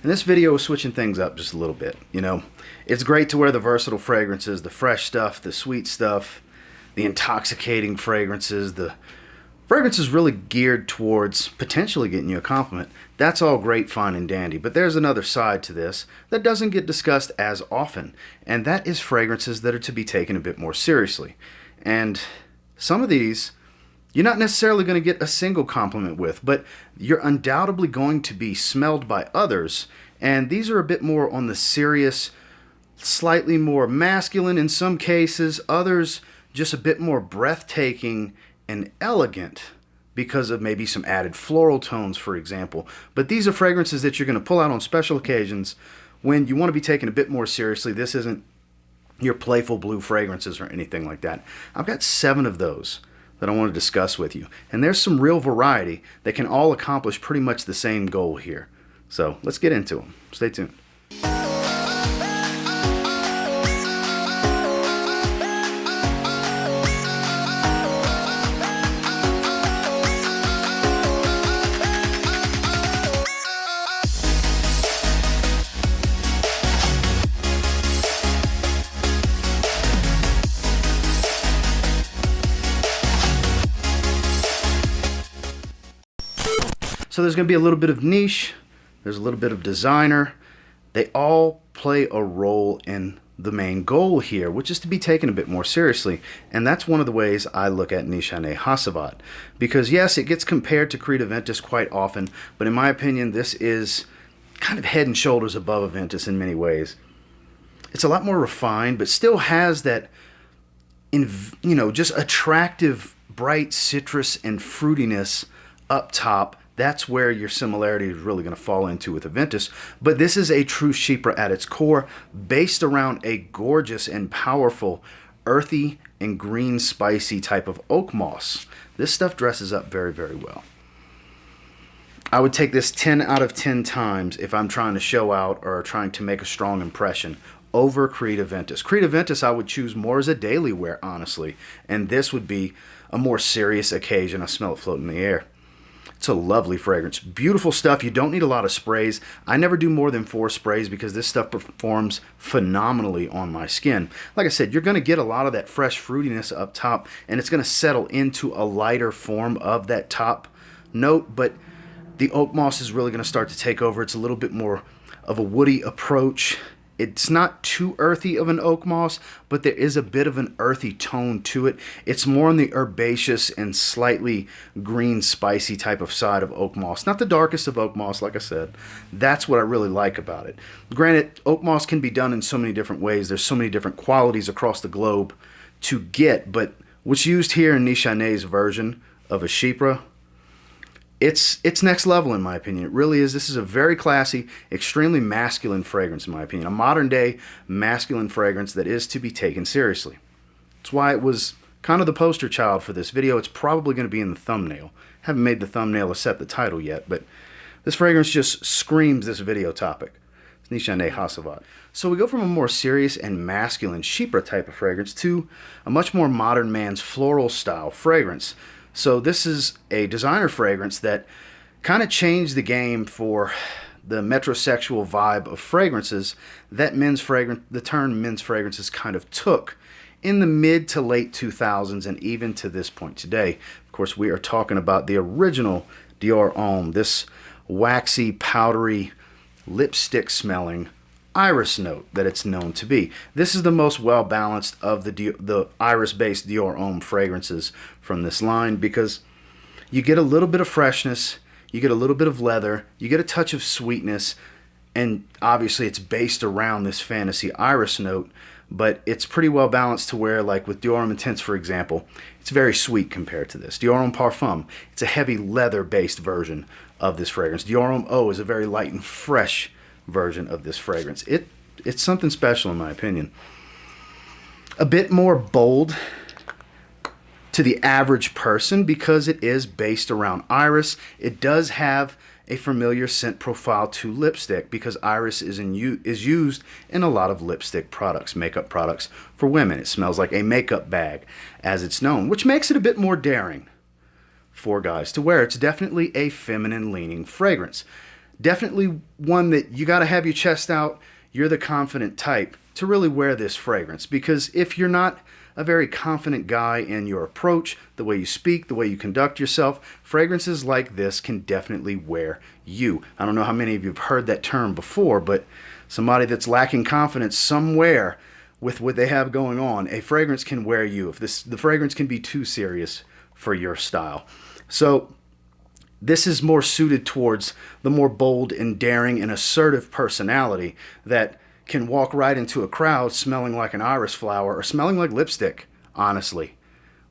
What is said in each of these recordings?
And this video is switching things up just a little bit. You know, it's great to wear the versatile fragrances, the fresh stuff, the sweet stuff, the intoxicating fragrances, the fragrances really geared towards potentially getting you a compliment. That's all great, fine, and dandy. But there's another side to this that doesn't get discussed as often, and that is fragrances that are to be taken a bit more seriously. And some of these you're not necessarily going to get a single compliment with, but you're undoubtedly going to be smelled by others. And these are a bit more on the serious, slightly more masculine in some cases, others just a bit more breathtaking and elegant because of maybe some added floral tones, for example. But these are fragrances that you're going to pull out on special occasions when you want to be taken a bit more seriously. This isn't your playful blue fragrances or anything like that. I've got 7 of those that I want to discuss with you. And there's some real variety that can all accomplish pretty much the same goal here. So let's get into them. Stay tuned. So there's going to be a little bit of niche, there's a little bit of designer. They all play a role in the main goal here, which is to be taken a bit more seriously. And that's one of the ways I look at Nishane Hacivat. Because yes, it gets compared to Creed Aventus quite often, but in my opinion, this is kind of head and shoulders above Aventus in many ways. It's a lot more refined, but still has that, just attractive, bright citrus and fruitiness up top. That's where your similarity is really going to fall into with Aventus. But this is a true Chypre at its core, based around a gorgeous and powerful, earthy and green spicy type of oak moss. This stuff dresses up very, very well. I would take this 10 out of 10 times if I'm trying to show out or trying to make a strong impression over Creed Aventus. Creed Aventus I would choose more as a daily wear, honestly. And this would be a more serious occasion. I smell it floating in the air. It's a lovely fragrance. Beautiful stuff. You don't need a lot of sprays. I never do more than 4 sprays because this stuff performs phenomenally on my skin. Like I said, you're going to get a lot of that fresh fruitiness up top, and it's going to settle into a lighter form of that top note, but the oak moss is really going to start to take over. It's a little bit more of a woody approach. It's not too earthy of an oak moss, but there is a bit of an earthy tone to it. It's more on the herbaceous and slightly green, spicy type of side of oak moss. Not the darkest of oak moss, like I said. That's what I really like about it. Granted, oak moss can be done in so many different ways. There's so many different qualities across the globe to get, but what's used here in Nishane's version of a Chypre, it's next level in my opinion. It really is. This is a very classy, extremely masculine fragrance in my opinion. A modern day masculine fragrance that is to be taken seriously. That's why it was kind of the poster child for this video. It's probably going to be in the thumbnail. Haven't made the thumbnail or set the title yet, but this fragrance just screams this video topic. It's Nishane Hacivat. So we go from a more serious and masculine Chypre type of fragrance to a much more modern man's floral style fragrance. So this is a designer fragrance that kind of changed the game for the metrosexual vibe of fragrances that the term men's fragrances kind of took in the mid to late 2000s and even to this point today. Of course, we are talking about the original Dior Homme, this waxy, powdery, lipstick smelling iris note that it's known to be. This is the most well balanced of the iris based Dior Homme fragrances from this line because you get a little bit of freshness, you get a little bit of leather, you get a touch of sweetness, and obviously it's based around this fantasy iris note, but it's pretty well balanced to where, like with Dior Homme Intense for example, it's very sweet compared to this. Dior Homme Parfum, it's a heavy leather based version of this fragrance. Dior Homme Eau is a very light and fresh version of this fragrance. It's something special in my opinion. A bit more bold to the average person because it is based around iris. It does have a familiar scent profile to lipstick because iris is used in a lot of lipstick products, makeup products for women. It smells like a makeup bag as it's known, which makes it a bit more daring for guys to wear. It's definitely a feminine leaning fragrance. Definitely one that you got to have your chest out. You're the confident type to really wear this fragrance, because if you're not a very confident guy in your approach, the way you speak, the way you conduct yourself, fragrances like this can definitely wear you. I don't know how many of you have heard that term before, but somebody that's lacking confidence somewhere with what they have going on, a fragrance can wear you. If the fragrance can be too serious for your style. So this is more suited towards the more bold and daring and assertive personality that can walk right into a crowd smelling like an iris flower or smelling like lipstick, honestly,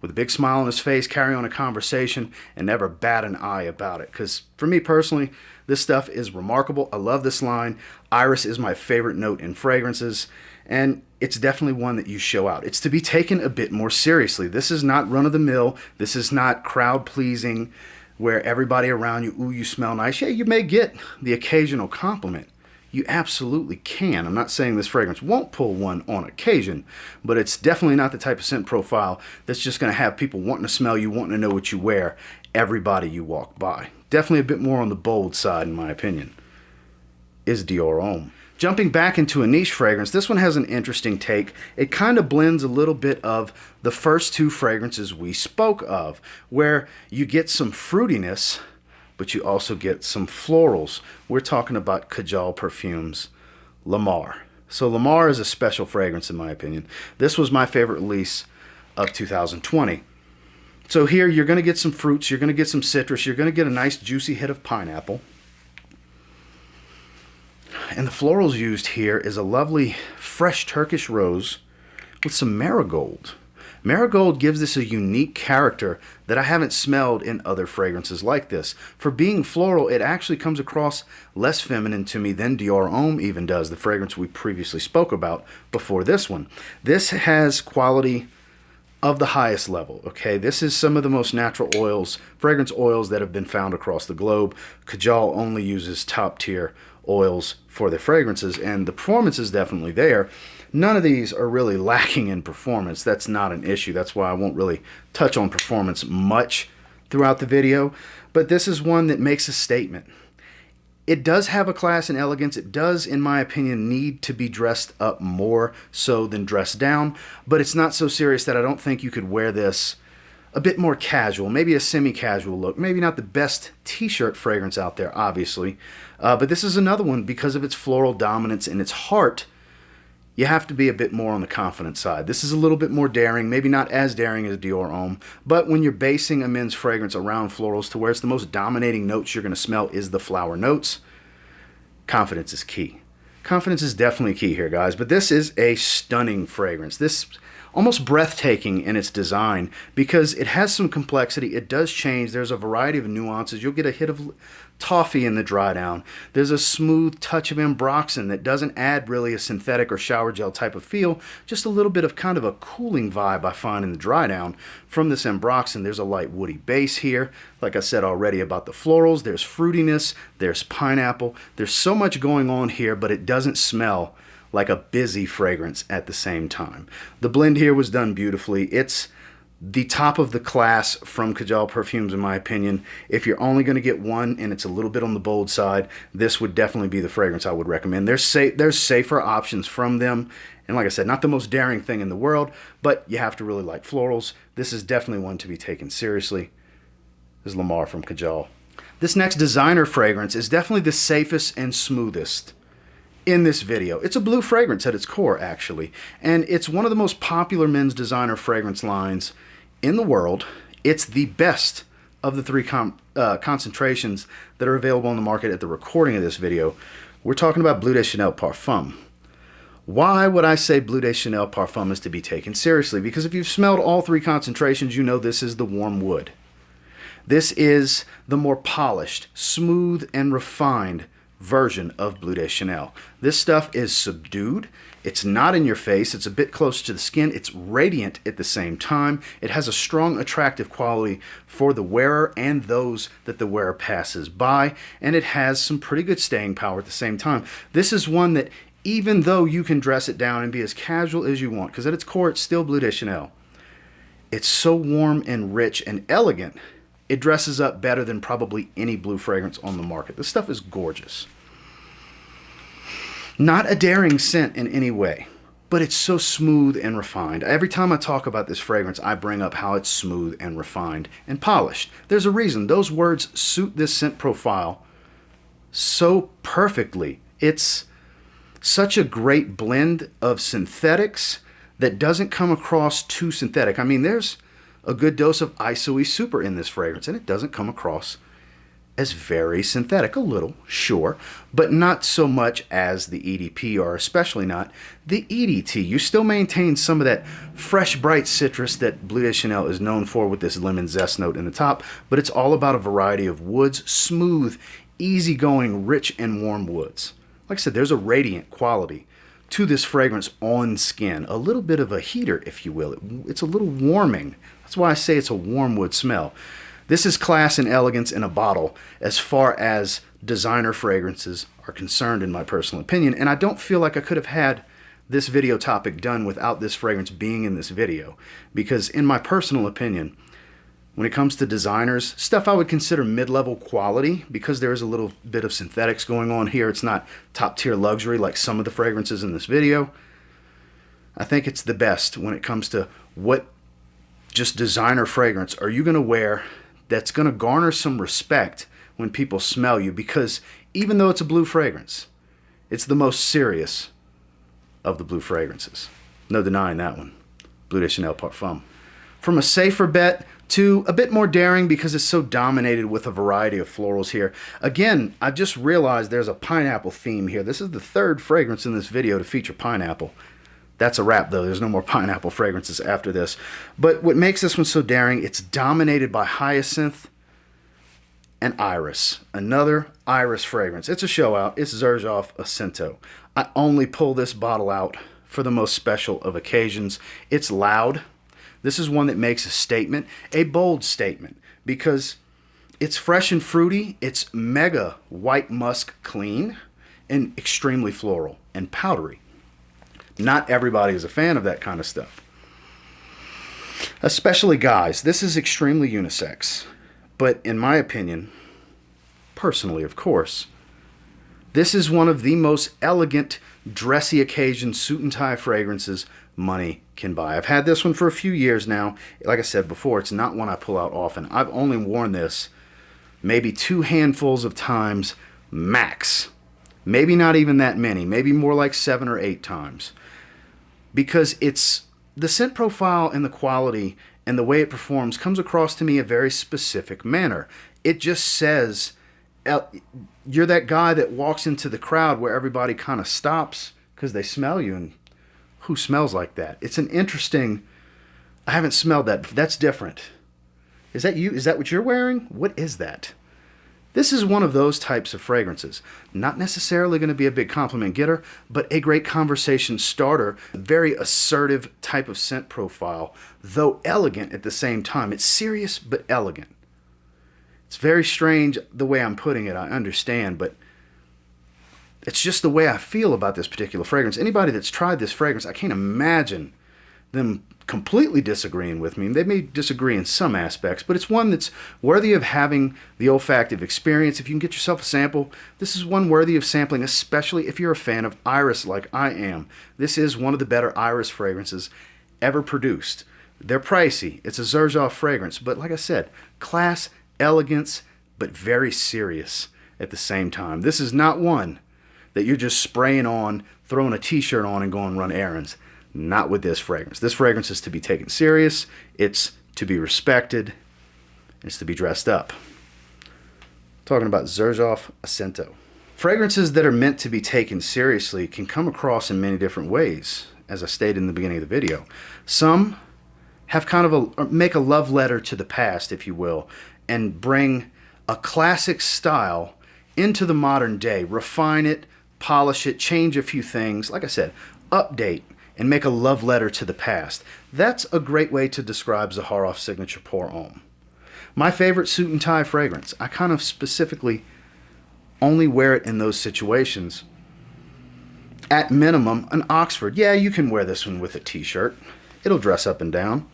with a big smile on his face, carry on a conversation, and never bat an eye about it. Because for me personally, this stuff is remarkable. I love this line. Iris is my favorite note in fragrances, and it's definitely one that you show out. It's to be taken a bit more seriously. This is not run-of-the-mill. This is not crowd-pleasing where everybody around you, ooh, you smell nice. Yeah, you may get the occasional compliment. You absolutely can. I'm not saying this fragrance won't pull one on occasion, but it's definitely not the type of scent profile that's just going to have people wanting to smell you, wanting to know what you wear, everybody you walk by. Definitely a bit more on the bold side, in my opinion, is Dior Homme. Jumping back into a niche fragrance, this one has an interesting take. It kind of blends a little bit of the first two fragrances we spoke of, where you get some fruitiness, but you also get some florals. We're talking about Kajal Parfums Lamar. So Lamar is a special fragrance in my opinion. This was my favorite release of 2020. So here you're going to get some fruits, you're going to get some citrus, you're going to get a nice juicy hit of pineapple. And the florals used here is a lovely fresh Turkish rose with some marigold. Marigold gives this a unique character that I haven't smelled in other fragrances like this. For being floral, it actually comes across less feminine to me than Dior Homme even does, the fragrance we previously spoke about before this one. This has quality of the highest level, okay? This is some of the most natural oils, fragrance oils that have been found across the globe. Kajal only uses top tier oils for their fragrances, and the performance is definitely there. None of these are really lacking in performance. That's not an issue. That's why I won't really touch on performance much throughout the video. But this is one that makes a statement. It does have a class and elegance. It does, in my opinion, need to be dressed up more so than dressed down. But it's not so serious that I don't think you could wear this a bit more casual, maybe a semi-casual look. Maybe not the best t-shirt fragrance out there, obviously. But this is another one because of its floral dominance and its heart. You have to be a bit more on the confident side. This is a little bit more daring, maybe not as daring as Dior Homme, but when you're basing a men's fragrance around florals to where it's the most dominating notes you're going to smell is the flower notes, confidence is key. Confidence is definitely key here, guys, but this is a stunning fragrance. This almost breathtaking in its design because it has some complexity. It does change. There's a variety of nuances. You'll get a hit of toffee in the dry down. There's a smooth touch of ambroxan that doesn't add really a synthetic or shower gel type of feel, just a little bit of kind of a cooling vibe I find in the dry down from this ambroxan. There's a light woody base here. Like I said already about the florals, there's fruitiness, there's pineapple. There's so much going on here, but it doesn't smell like a busy fragrance at the same time. The blend here was done beautifully. It's the top of the class from Kajal Parfums in my opinion. If you're only going to get one and it's a little bit on the bold side, this would definitely be the fragrance I would recommend. There's safer options from them. And like I said, not the most daring thing in the world, but you have to really like florals. This is definitely one to be taken seriously. This is Lamar from Kajal. This next designer fragrance is definitely the safest and smoothest in this video. It's a blue fragrance at its core, actually, and it's one of the most popular men's designer fragrance lines in the world. It's the best of the three concentrations that are available on the market at the recording of this video. We're talking about Bleu de Chanel Parfum. Why would I say Bleu de Chanel Parfum is to be taken seriously? Because if you've smelled all three concentrations, you know this is the warm wood. This is the more polished, smooth, and refined version of Bleu de Chanel. This stuff is subdued. It's not in your face. It's a bit close to the skin. It's radiant at the same time. It has a strong, attractive quality for the wearer and those that the wearer passes by. And it has some pretty good staying power at the same time. This is one that even though you can dress it down and be as casual as you want, because at its core, it's still Bleu de Chanel. It's so warm and rich and elegant. It dresses up better than probably any blue fragrance on the market. This stuff is gorgeous. Not a daring scent in any way, but it's so smooth and refined. Every time I talk about this fragrance, I bring up how it's smooth and refined and polished. There's a reason. Those words suit this scent profile so perfectly. It's such a great blend of synthetics that doesn't come across too synthetic. I mean, there's a good dose of ISOE Super in this fragrance, and it doesn't come across as very synthetic. A little, sure, but not so much as the EDP, or especially not the EDT. You still maintain some of that fresh, bright citrus that Bleu de Chanel is known for with this lemon zest note in the top, but it's all about a variety of woods, smooth, easygoing, rich, and warm woods. Like I said, there's a radiant quality to this fragrance on skin. A little bit of a heater, if you will. It's a little warming. That's why I say it's a warm wood smell. This is class and elegance in a bottle as far as designer fragrances are concerned, in my personal opinion. And I don't feel like I could have had this video topic done without this fragrance being in this video. Because in my personal opinion, when it comes to designers, stuff I would consider mid-level quality, because there is a little bit of synthetics going on here. It's not top-tier luxury like some of the fragrances in this video. I think it's the best when it comes to what just designer fragrance are you going to wear that's going to garner some respect when people smell you, because even though it's a blue fragrance, it's the most serious of the blue fragrances. No denying that one. Bleu de Chanel Parfum. From a safer bet to a bit more daring because it's so dominated with a variety of florals here. Again, I just realized there's a pineapple theme here. This is the third fragrance in this video to feature pineapple. That's a wrap, though. There's no more pineapple fragrances after this. But what makes this one so daring, it's dominated by hyacinth and iris. Another iris fragrance. It's a show out. It's Xerjoff Accento. I only pull this bottle out for the most special of occasions. It's loud. This is one that makes a statement, a bold statement, because it's fresh and fruity. It's mega white musk clean and extremely floral and powdery. Not everybody is a fan of that kind of stuff. Especially guys. This is extremely unisex. But in my opinion, personally of course, this is one of the most elegant, dressy occasion suit and tie fragrances money can buy. I've had this one for a few years now. Like I said before, it's not one I pull out often. I've only worn this maybe 2 handfuls of times max. Maybe not even that many. Maybe more like 7 or 8 times. Because it's the scent profile and the quality and the way it performs comes across to me a very specific manner. It just says, you're that guy that walks into the crowd where everybody kind of stops because they smell you, and who smells like that? It's an interesting, I haven't smelled that. That's different. Is that you? Is that what you're wearing? What is that? This is one of those types of fragrances. Not necessarily going to be a big compliment getter, but a great conversation starter. Very assertive type of scent profile, though elegant at the same time. It's serious but elegant. It's very strange the way I'm putting it, I understand, but it's just the way I feel about this particular fragrance. Anybody that's tried this fragrance, I can't imagine them completely disagreeing with me. They may disagree in some aspects, but it's one that's worthy of having the olfactive experience. If you can get yourself a sample, this is one worthy of sampling, especially if you're a fan of iris like I am. This is one of the better iris fragrances ever produced. They're pricey. It's a Xerjoff fragrance, but like I said, class, elegance, but very serious at the same time. This is not one that you're just spraying on, throwing a t-shirt on, and going run errands. Not with this fragrance. This fragrance is to be taken serious, it's to be respected, it's to be dressed up. Talking about Xerjoff Accento. Fragrances that are meant to be taken seriously can come across in many different ways, as I stated in the beginning of the video. Some have kind of make a love letter to the past, if you will, and bring a classic style into the modern day, refine it, polish it, change a few things, like I said, update, and make a love letter to the past. That's a great way to describe Zaharoff's signature Pour Homme. My favorite suit and tie fragrance. I kind of specifically only wear it in those situations. At minimum, an Oxford. Yeah, you can wear this one with a t-shirt. It'll dress up and down.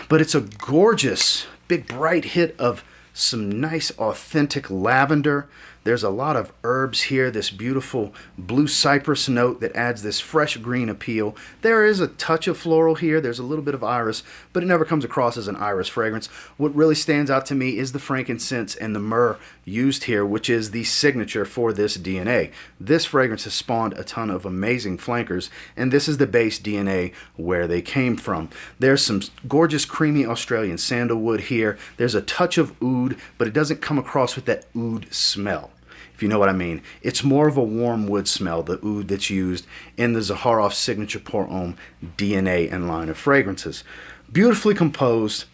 But it's a gorgeous big bright hit of some nice authentic lavender. There's a lot of herbs here, this beautiful blue cypress note that adds this fresh green appeal. There is a touch of floral here. There's a little bit of iris, but it never comes across as an iris fragrance. What really stands out to me is the frankincense and the myrrh used here, which is the signature for this DNA. This fragrance has spawned a ton of amazing flankers, and this is the base DNA where they came from. There's some gorgeous creamy Australian sandalwood here. There's a touch of oud, but it doesn't come across with that oud smell, if you know what I mean. It's more of a warm wood smell, the oud that's used in the Zaharoff signature Pour Homme DNA and line of fragrances. Beautifully composed,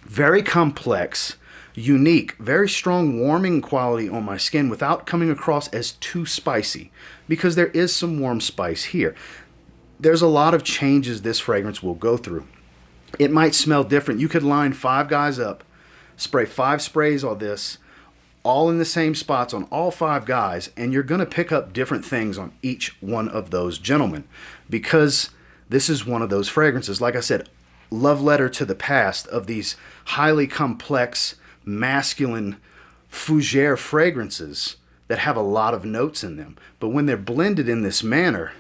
very complex, unique, very strong warming quality on my skin without coming across as too spicy, because there is some warm spice here. There's a lot of changes this fragrance will go through. It might smell different. You could line 5 guys up, spray 5 sprays on this, all in the same spots on all 5 guys, and you're going to pick up different things on each one of those gentlemen, because this is one of those fragrances, like I said, love letter to the past of these highly complex, masculine fougere fragrances that have a lot of notes in them. But when they're blended in this manner,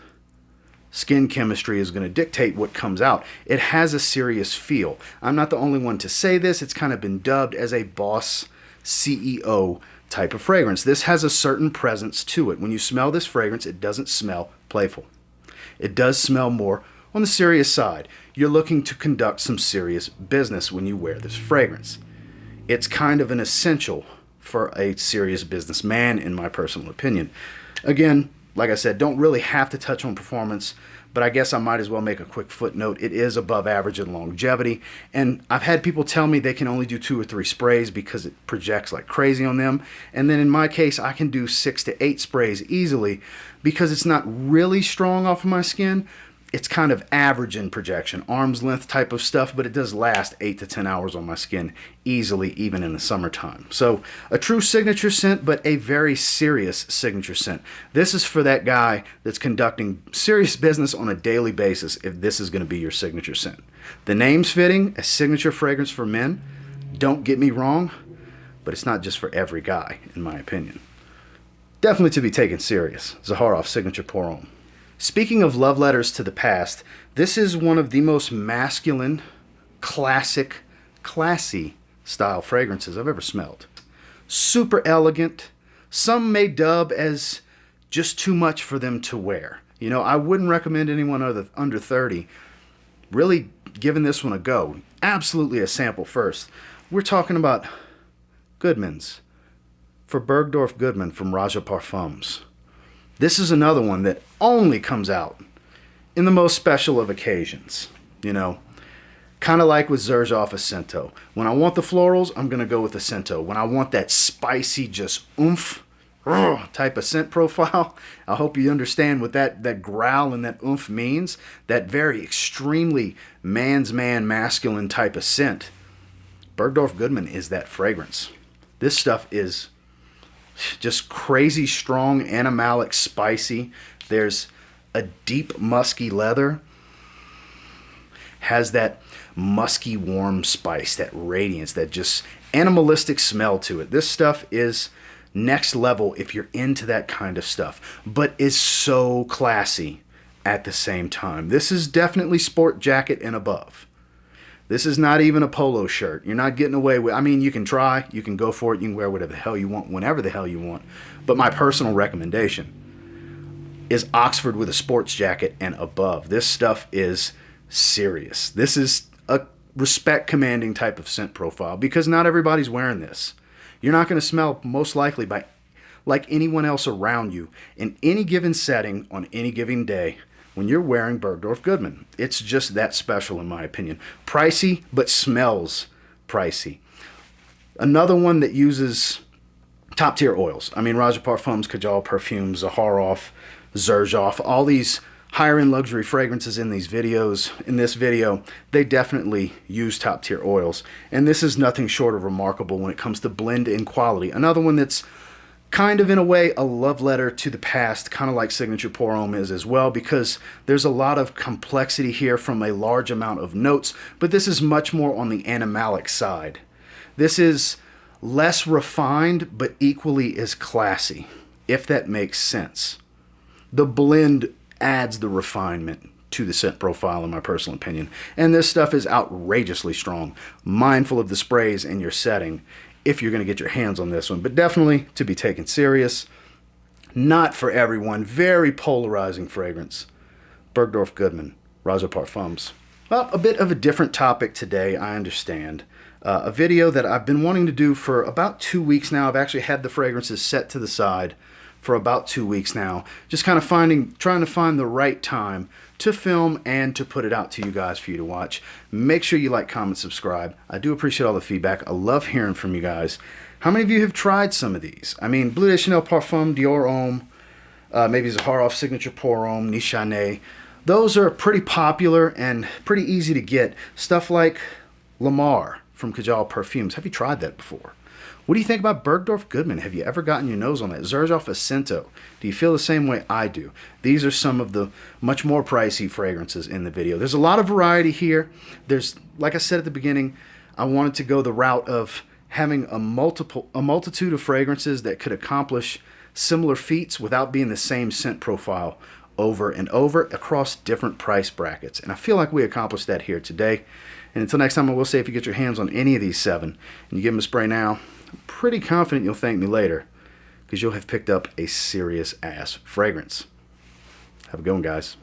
skin chemistry is going to dictate what comes out. It has a serious feel. I'm not the only one to say this. It's kind of been dubbed as a boss CEO type of fragrance. This has a certain presence to it. When you smell this fragrance, it doesn't smell playful. It does smell more on the serious side. You're looking to conduct some serious business when you wear this fragrance. It's kind of an essential for a serious businessman, in my personal opinion. Again, like I said, don't really have to touch on performance, but I guess I might as well make a quick footnote. It is above average in longevity, and I've had people tell me they can only do 2 or 3 sprays because it projects like crazy on them. And then in my case, I can do 6 to 8 sprays easily because it's not really strong off of my skin. It's kind of average in projection, arm's length type of stuff, but it does last 8 to 10 hours on my skin easily, even in the summertime. So a true signature scent, but a very serious signature scent. This is for that guy that's conducting serious business on a daily basis if this is going to be your signature scent. The name's fitting, a signature fragrance for men. Don't get me wrong, but it's not just for every guy, in my opinion. Definitely to be taken serious. Zaharoff Signature Pour Homme. Speaking of love letters to the past, this is one of the most masculine, classic, classy style fragrances I've ever smelled. Super elegant. Some may dub as just too much for them to wear. You know, I wouldn't recommend anyone under 30 really giving this one a go. Absolutely a sample first. We're talking about Goodman's for Bergdorf Goodman from Roja Parfums. This is another one that only comes out in the most special of occasions, you know. Kind of like with Xerjoff Accento. When I want the florals, I'm going to go with Accento. When I want that spicy, just oomph type of scent profile, I hope you understand what that growl and that oomph means. That very extremely man's man, masculine type of scent. Bergdorf Goodman is that fragrance. This stuff is just crazy strong, animalic, spicy. There's a deep musky leather. Has that musky warm spice, that radiance, that just animalistic smell to it. This stuff is next level if you're into that kind of stuff, but is so classy at the same time. This is definitely sport jacket and above. This is not even a polo shirt. You're not getting away with, I mean, you can try, you can go for it, you can wear whatever the hell you want, whenever the hell you want. But my personal recommendation is Oxford with a sports jacket and above. This stuff is serious. This is a respect commanding type of scent profile because not everybody's wearing this. You're not going to smell most likely like anyone else around you in any given setting on any given day when you're wearing Bergdorf Goodman. It's just that special in my opinion. Pricey, but smells pricey. Another one that uses top tier oils. I mean, Roja Parfums, Kajal Perfumes, Zaharoff, Xerjoff, all these higher end luxury fragrances in these videos. In this video, they definitely use top tier oils. And this is nothing short of remarkable when it comes to blend in quality. Another one that's kind of in a way a love letter to the past, kind of like Signature Pour Homme is as well, because there's a lot of complexity here from a large amount of notes, but this is much more on the animalic side. This is less refined, but equally as classy, if that makes sense. The blend adds the refinement to the scent profile, in my personal opinion. And this stuff is outrageously strong. Mindful of the sprays in your setting if you're going to get your hands on this one, but definitely to be taken serious. Not for everyone. Very polarizing fragrance. Bergdorf Goodman, Roja Parfums. Well, a bit of a different topic today, I understand. A video that I've been wanting to do for about 2 weeks now. I've actually had the fragrances set to the side for about 2 weeks now. Just kind of trying to find the right time to film and to put it out to you guys for you to watch. Make sure you like, comment, subscribe. I do appreciate all the feedback. I love hearing from you guys. How many of you have tried some of these? I mean, Bleu de Chanel Parfum, Dior Homme, maybe Zaharoff Signature Pour Homme, Nishane. Those are pretty popular and pretty easy to get. Stuff like Lamar from Kajal Parfums. Have you tried that before? What do you think about Bergdorf Goodman? Have you ever gotten your nose on that? Xerjoff Accento. Do you feel the same way I do? These are some of the much more pricey fragrances in the video. There's a lot of variety here. There's, like I said at the beginning, I wanted to go the route of having a multitude of fragrances that could accomplish similar feats without being the same scent profile over and over across different price brackets. And I feel like we accomplished that here today. And until next time, I will say, if you get your hands on any of these 7 and you give them a spray now, I'm pretty confident you'll thank me later, because you'll have picked up a serious ass fragrance. Have a good one, guys.